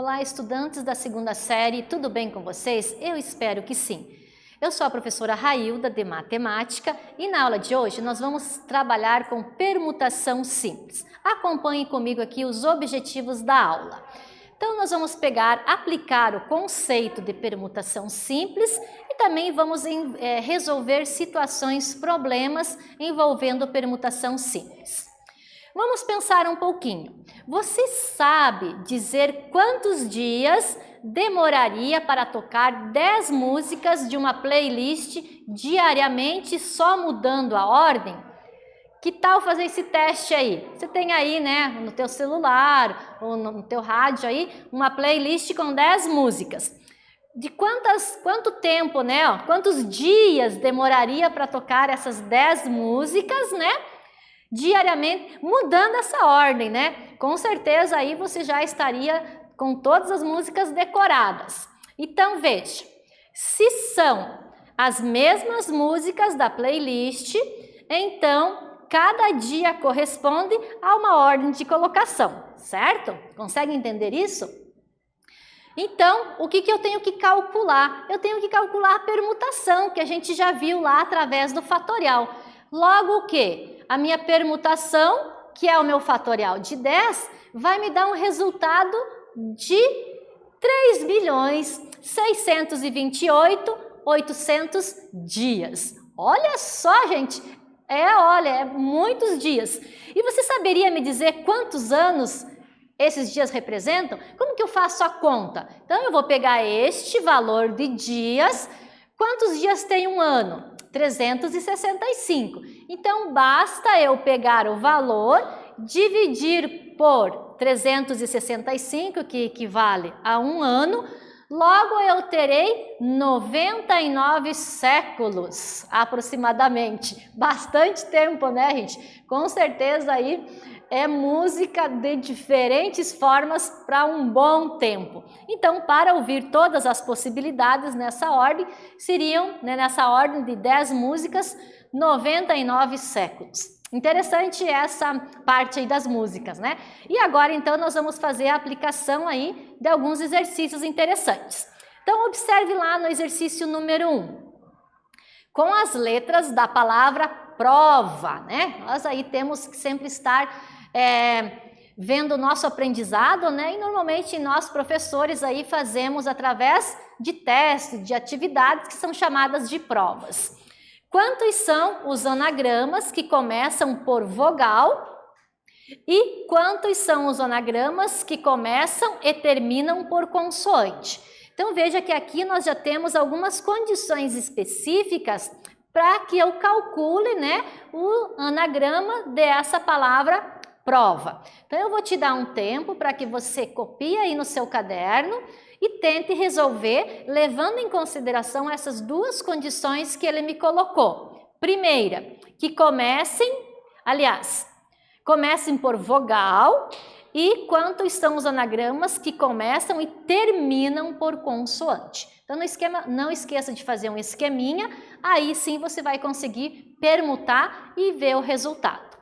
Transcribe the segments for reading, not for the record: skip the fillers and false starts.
Olá, estudantes da segunda série, tudo bem com vocês? Eu espero que sim. Eu sou a professora Railda de Matemática e na aula de hoje nós vamos trabalhar com permutação simples. Acompanhe comigo aqui os objetivos da aula. Então nós vamos aplicar o conceito de permutação simples e também vamos resolver situações, problemas envolvendo permutação simples. Vamos pensar um pouquinho. Você sabe dizer quantos dias demoraria para tocar 10 músicas de uma playlist diariamente só mudando a ordem? Que tal fazer esse teste aí? Você tem aí, né, no teu celular ou no teu rádio aí, uma playlist com 10 músicas. De quanto tempo, né, quantos dias demoraria para tocar essas 10 músicas, né? Diariamente, mudando essa ordem, né? Com certeza aí você já estaria com todas as músicas decoradas. Então veja, se são as mesmas músicas da playlist, então cada dia corresponde a uma ordem de colocação, certo? Consegue entender isso? Então, o que eu tenho que calcular? Eu tenho que calcular a permutação, que a gente já viu lá através do fatorial. Logo o quê? A minha permutação, que é o meu fatorial de 10, vai me dar um resultado de 3.628.800 dias. Olha só, gente, é muitos dias. E você saberia me dizer quantos anos esses dias representam? Como que eu faço a conta? Então, eu vou pegar este valor de dias. Quantos dias tem um ano? 365. Então, basta eu pegar o valor, dividir por 365, que equivale a um ano, logo eu terei 99 séculos, aproximadamente. Bastante tempo, né, gente? Com certeza aí é música de diferentes formas para um bom tempo. Então, para ouvir todas as possibilidades nessa ordem, seriam, né, nessa ordem de 10 músicas, 99 séculos. Interessante essa parte aí das músicas, né? E agora, então, nós vamos fazer a aplicação aí de alguns exercícios interessantes. Então, observe lá no exercício número 1. Com as letras da palavra prova, né? Nós aí temos que sempre estar vendo o nosso aprendizado, né? E normalmente nós, professores, aí fazemos através de testes, de atividades que são chamadas de provas. Quantos são os anagramas que começam por vogal e quantos são os anagramas que começam e terminam por consoante? Então veja que aqui nós já temos algumas condições específicas para que eu calcule, né, o anagrama dessa palavra prova. Então eu vou te dar um tempo para que você copie aí no seu caderno e tente resolver levando em consideração essas duas condições que ele me colocou. Primeira, que comecem por vogal e quantos são os anagramas que começam e terminam por consoante. Então não esqueça de fazer um esqueminha, aí sim você vai conseguir permutar e ver o resultado.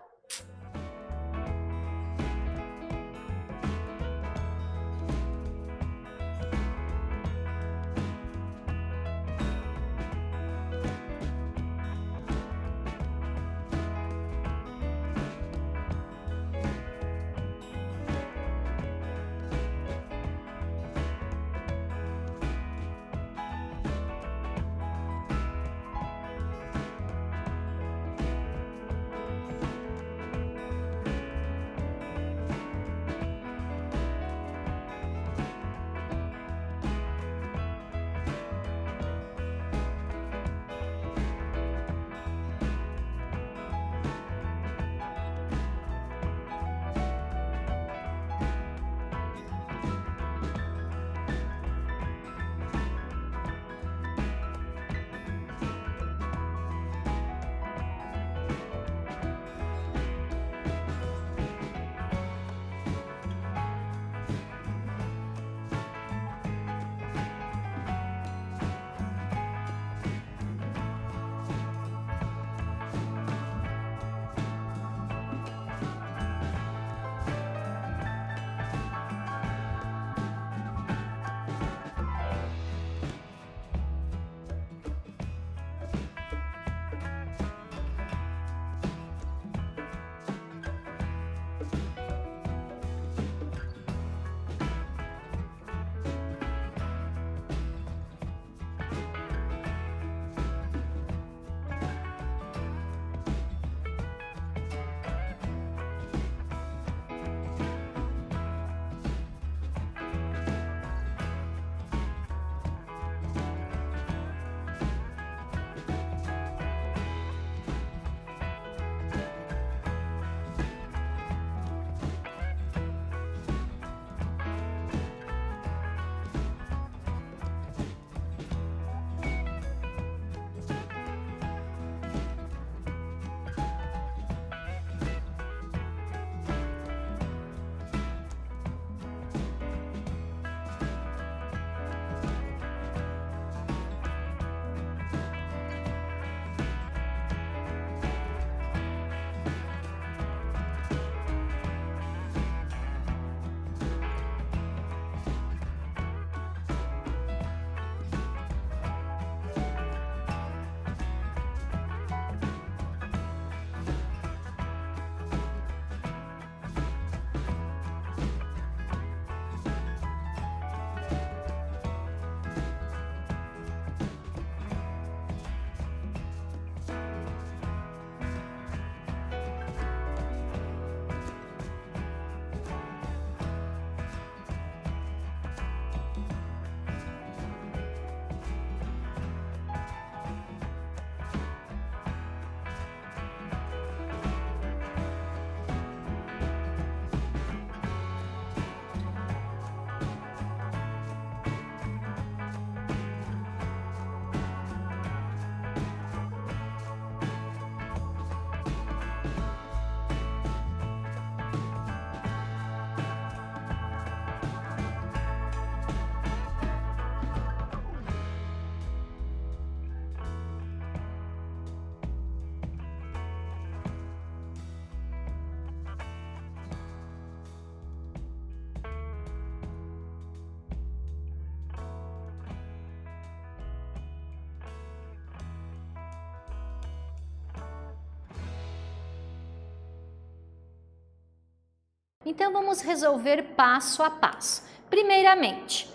Então vamos resolver passo a passo. Primeiramente,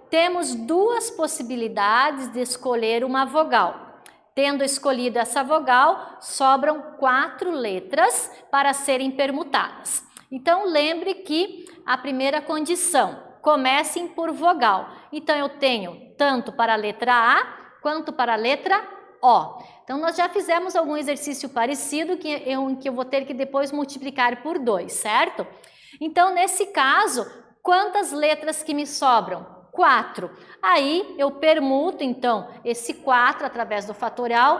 temos duas possibilidades de escolher uma vogal. Tendo escolhido essa vogal, sobram 4 letras para serem permutadas. Então lembre que a primeira condição, comecem por vogal. Então eu tenho tanto para a letra A quanto para a letra O. Então nós já fizemos algum exercício parecido que eu vou ter que depois multiplicar por 2, certo? Então nesse caso, quantas letras que me sobram? 4. Aí eu permuto então esse 4 através do fatorial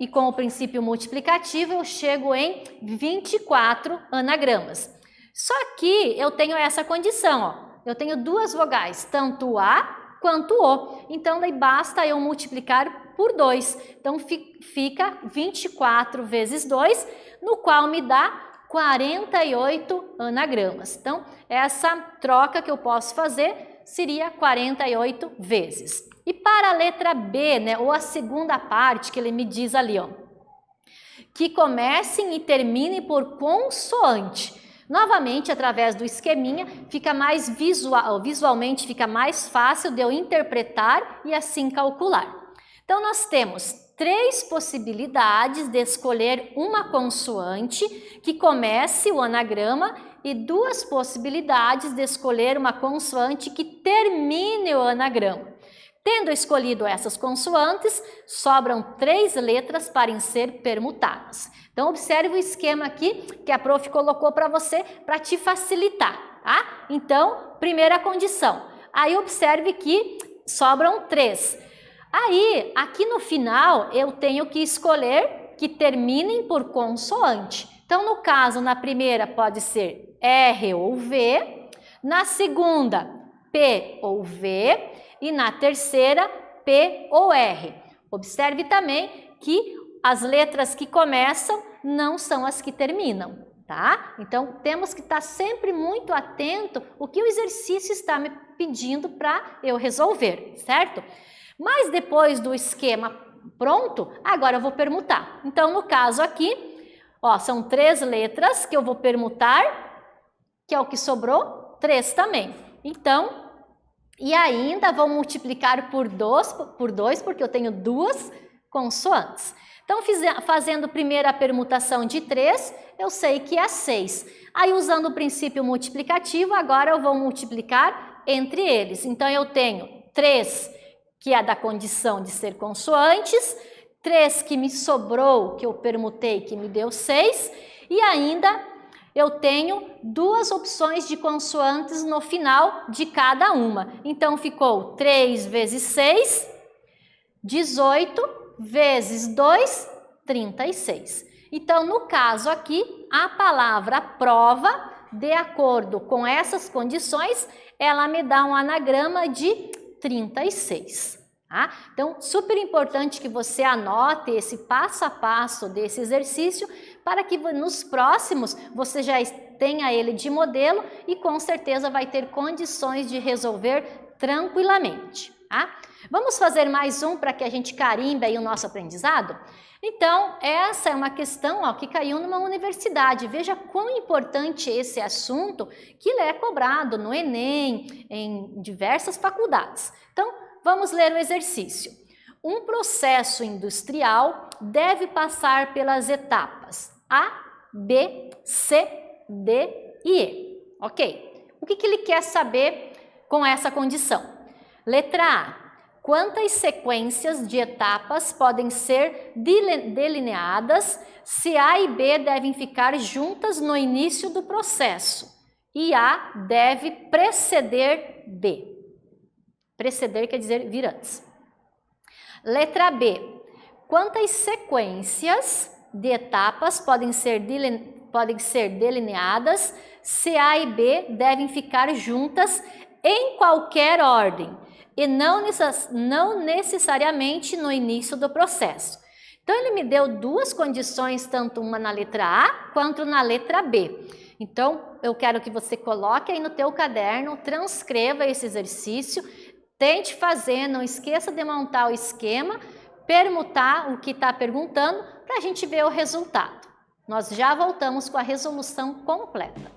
e com o princípio multiplicativo eu chego em 24 anagramas. Só que eu tenho essa condição, ó. Eu tenho duas vogais, tanto o A quanto o O. Então daí basta eu multiplicar por 2. Então fica 24 vezes 2, no qual me dá 48 anagramas. Então essa troca que eu posso fazer seria 48 vezes. E para a letra B, né, ou a segunda parte que ele me diz ali, ó, que comecem e terminem por consoante. Novamente, através do esqueminha, fica mais visualmente fica mais fácil de eu interpretar e assim calcular. Então nós temos 3 possibilidades de escolher uma consoante que comece o anagrama e 2 possibilidades de escolher uma consoante que termine o anagrama. Tendo escolhido essas consoantes, sobram 3 letras para ser permutadas. Então observe o esquema aqui que a prof colocou para você para te facilitar, tá? Então, primeira condição. Aí observe que sobram 3. Aí, aqui no final, eu tenho que escolher que terminem por consoante. Então, no caso, na primeira pode ser R ou V, na segunda, P ou V e na terceira, P ou R. Observe também que as letras que começam não são as que terminam, tá? Então, temos que estar sempre muito atento ao que o exercício está me pedindo para eu resolver, certo? Mas depois do esquema pronto, agora eu vou permutar. Então, no caso aqui, ó, são 3 letras que eu vou permutar, que é o que sobrou, 3 também. Então, e ainda vou multiplicar por 2, porque eu tenho 2 consoantes. Então, fazendo primeiro a permutação de 3, eu sei que é 6. Aí, usando o princípio multiplicativo, agora eu vou multiplicar entre eles. Então, eu tenho 3, que é da condição de ser consoantes, 3 que me sobrou, que eu permutei, que me deu 6, e ainda eu tenho 2 opções de consoantes no final de cada uma. Então, ficou 3 vezes 6, 18, vezes 2, 36. Então, no caso aqui, a palavra prova, de acordo com essas condições, ela me dá um anagrama de 36. Tá? Então, super importante que você anote esse passo a passo desse exercício para que nos próximos você já tenha ele de modelo e com certeza vai ter condições de resolver tranquilamente. Tá? Vamos fazer mais um para que a gente carimbe aí o nosso aprendizado? Então, essa é uma questão ó, que caiu numa universidade. Veja quão importante esse assunto que ele é cobrado no Enem, em diversas faculdades. Então, vamos ler o exercício. Um processo industrial deve passar pelas etapas A, B, C, D e E. Ok? O que ele quer saber com essa condição? Letra A. Quantas sequências de etapas podem ser delineadas se A e B devem ficar juntas no início do processo e A deve preceder B? Preceder quer dizer vir antes. Letra B. Quantas sequências de etapas podem ser delineadas se A e B devem ficar juntas em qualquer ordem e não necessariamente no início do processo? Então, ele me deu 2 condições, tanto uma na letra A quanto na letra B. Então, eu quero que você coloque aí no teu caderno, transcreva esse exercício, tente fazer, não esqueça de montar o esquema, permutar o que está perguntando para a gente ver o resultado. Nós já voltamos com a resolução completa.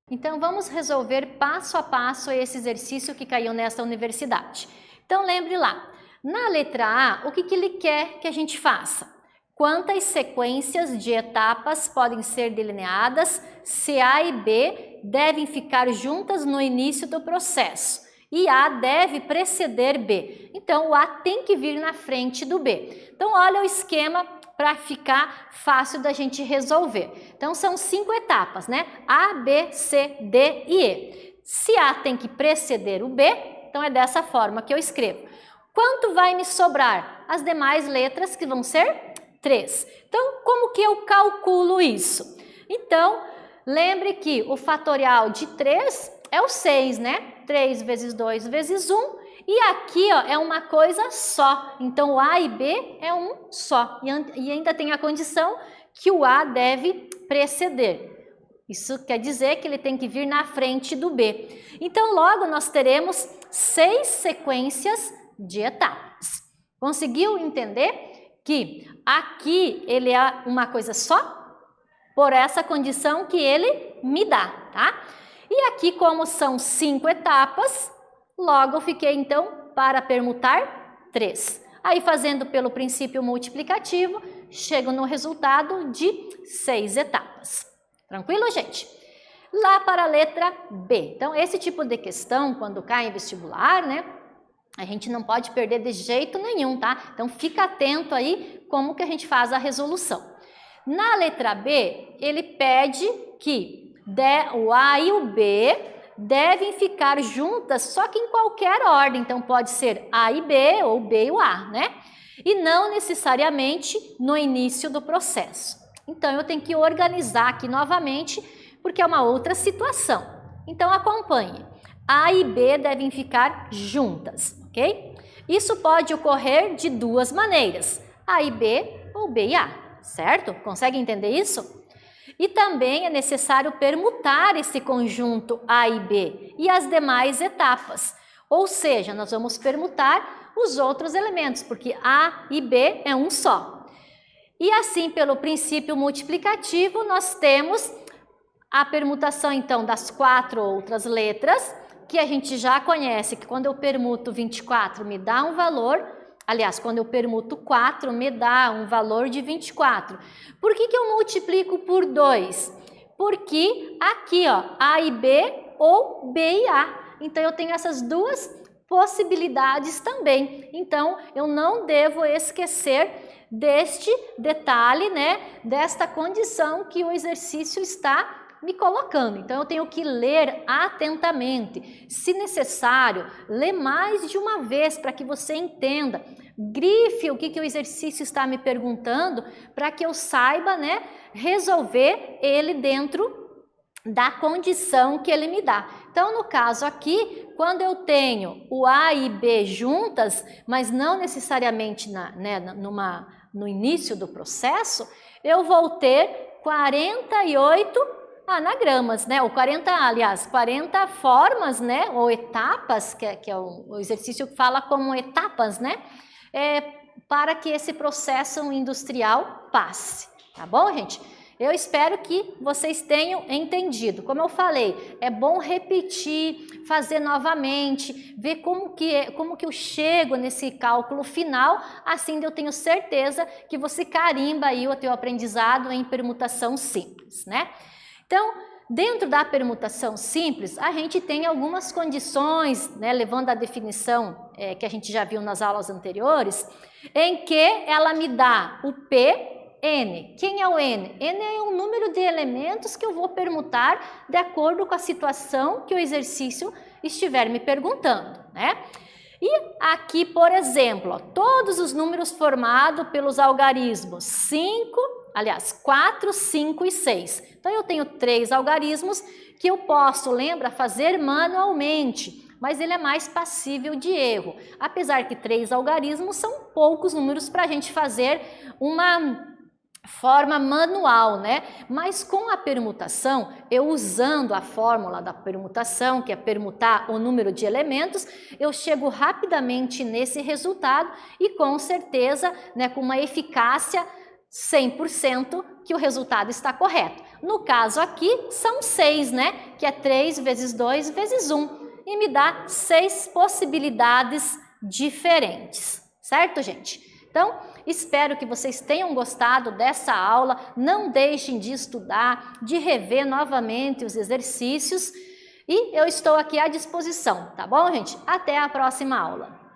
Então, vamos resolver passo a passo esse exercício que caiu nesta universidade. Então, lembre lá, na letra A, o que ele quer que a gente faça? Quantas sequências de etapas podem ser delineadas se A e B devem ficar juntas no início do processo e A deve preceder B? Então, o A tem que vir na frente do B. Então, olha o esquema para ficar fácil da gente resolver. Então, são 5 etapas, né? A, B, C, D e E. Se A tem que preceder o B, então é dessa forma que eu escrevo. Quanto vai me sobrar? As demais letras, que vão ser 3. Então, como que eu calculo isso? Então, lembre que o fatorial de 3 é o 6, né? 3 vezes 2 vezes 1. E aqui, ó, é uma coisa só. Então, o A e B é um só. E ainda tem a condição que o A deve preceder. Isso quer dizer que ele tem que vir na frente do B. Então, logo nós teremos 6 sequências de etapas. Conseguiu entender que aqui ele é uma coisa só? Por essa condição que ele me dá, tá? E aqui, como são 5 etapas, logo fiquei então para permutar 3. Aí, fazendo pelo princípio multiplicativo, chego no resultado de 6 etapas. Tranquilo, gente? Lá para a letra B. Então, esse tipo de questão, quando cai em vestibular, né? A gente não pode perder de jeito nenhum, tá? Então, fica atento aí como que a gente faz a resolução. Na letra B, ele pede que o A e o B devem ficar juntas, só que em qualquer ordem. Então, pode ser A e B ou B e o A, né? E não necessariamente no início do processo. Então, eu tenho que organizar aqui novamente, porque é uma outra situação. Então, acompanhe. A e B devem ficar juntas, ok? Isso pode ocorrer de 2 maneiras, A e B ou B e A, certo? Consegue entender isso? E também é necessário permutar esse conjunto A e B e as demais etapas, ou seja, nós vamos permutar os outros elementos, porque A e B é um só. E assim, pelo princípio multiplicativo, nós temos a permutação, então, das 4 outras letras, que a gente já conhece, que quando eu permuto 24 me dá um valor, aliás, quando eu permuto 4 me dá um valor de 24. Por que eu multiplico por 2? Porque aqui, ó, A e B ou B e A. Então, eu tenho essas duas possibilidades também. Então, eu não devo esquecer deste detalhe, né, desta condição que o exercício está me colocando. Então, eu tenho que ler atentamente. Se necessário, ler mais de uma vez para que você entenda. Grife o que o exercício está me perguntando para que eu saiba, né, resolver ele dentro da condição que ele me dá. Então, no caso aqui, quando eu tenho o A e B juntas, mas não necessariamente no início do processo, eu vou ter 48 anagramas, né? Ou 40 formas, né? Ou etapas, que é o exercício que fala como etapas, né? Para que esse processo industrial passe, tá bom, gente? Eu espero que vocês tenham entendido. Como eu falei, é bom repetir, fazer novamente, ver como que eu chego nesse cálculo final, assim eu tenho certeza que você carimba aí o teu aprendizado em permutação simples, né? Então, dentro da permutação simples, a gente tem algumas condições, né, levando à definição que a gente já viu nas aulas anteriores, em que ela me dá o P, N. Quem é o N? N é um número de elementos que eu vou permutar de acordo com a situação que o exercício estiver me perguntando, né? E aqui, por exemplo, ó, todos os números formados pelos algarismos 4, 5 e 6. Então, eu tenho 3 algarismos que eu posso, lembra, fazer manualmente, mas ele é mais passível de erro. Apesar que 3 algarismos são poucos números para a gente fazer uma forma manual, né? Mas com a permutação, eu usando a fórmula da permutação, que é permutar o número de elementos, eu chego rapidamente nesse resultado e com certeza, né, com uma eficácia 100% que o resultado está correto. No caso aqui, são 6, né? Que é 3 vezes 2 vezes 1. E me dá 6 possibilidades diferentes. Certo, gente? Então, espero que vocês tenham gostado dessa aula. Não deixem de estudar, de rever novamente os exercícios. E eu estou aqui à disposição, tá bom, gente? Até a próxima aula.